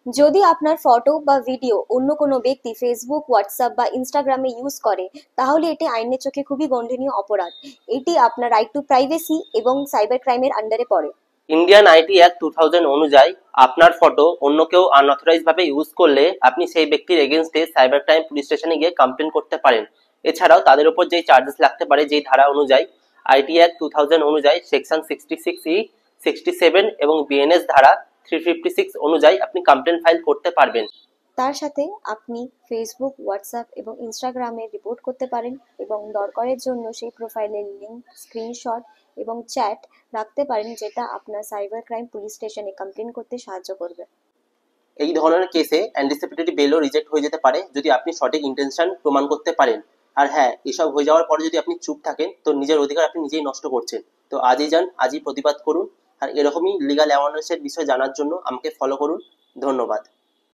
যদি আপনার ফটো বা ভিডিও অন্য কোনো ব্যক্তি ফেসবুক, হোয়াটসঅ্যাপ বা ইনস্টাগ্রামে ইউজ করে, তাহলে এটি আইনের চোখে খুবই দণ্ডনীয় অপরাধ। এটি আপনার রাইট টু প্রাইভেসি এবং সাইবার ক্রাইমের আন্ডারে পড়ে। ইন্ডিয়ান আইটি অ্যাক্ট 2000 অনুযায়ী আপনার ফটো অন্য কেউ আনঅথরাইজ ভাবে ইউজ করলে আপনি সেই ব্যক্তির এগেনস্টে সাইবার ক্রাইম পুলিশ স্টেশনে গিয়ে কমপ্লেন করতে পারেন। এছাড়াও তাদের উপর যেই চার্জেস লাগতে পারে যেই ধারা অনুযায়ী, আইটি অ্যাক্ট 2000 অনুযায়ী সেকশন 66E, 67 এবং বিএনএস ধারা 356 অনুযায়ী আপনি কমপ্লেন ফাইল করতে পারবেন। তার সাথে আপনি ফেসবুক, হোয়াটসঅ্যাপ এবং ইনস্টাগ্রামে রিপোর্ট করতে পারেন এবং দরকারের জন্য সেই প্রোফাইলের লিঙ্ক, স্ক্রিনশট এবং চ্যাট রাখতে পারেন, যেটা আপনার সাইবার ক্রাইম পুলিশ স্টেশনে কমপ্লেন করতে সাহায্য করবে। এই ধরনের কেসে অ্যান্টিসিপেটরি বেলও রিজেক্ট হয়ে যেতে পারে যদি আপনি সঠিক ইন্টেনশন প্রমাণ করতে পারেন। আর হ্যাঁ, এসব হয়ে যাওয়ার পরে যদি আপনি চুপ থাকেন তো নিজের অধিকার আপনি নিজেই নষ্ট করছেন। তো আজই যান, আজই প্রতিবাদ করুন। আর এরকমই লিগাল অ্যাওয়ারনেসের বিষয় জানার জন্য আমাকে ফলো করুন। ধন্যবাদ।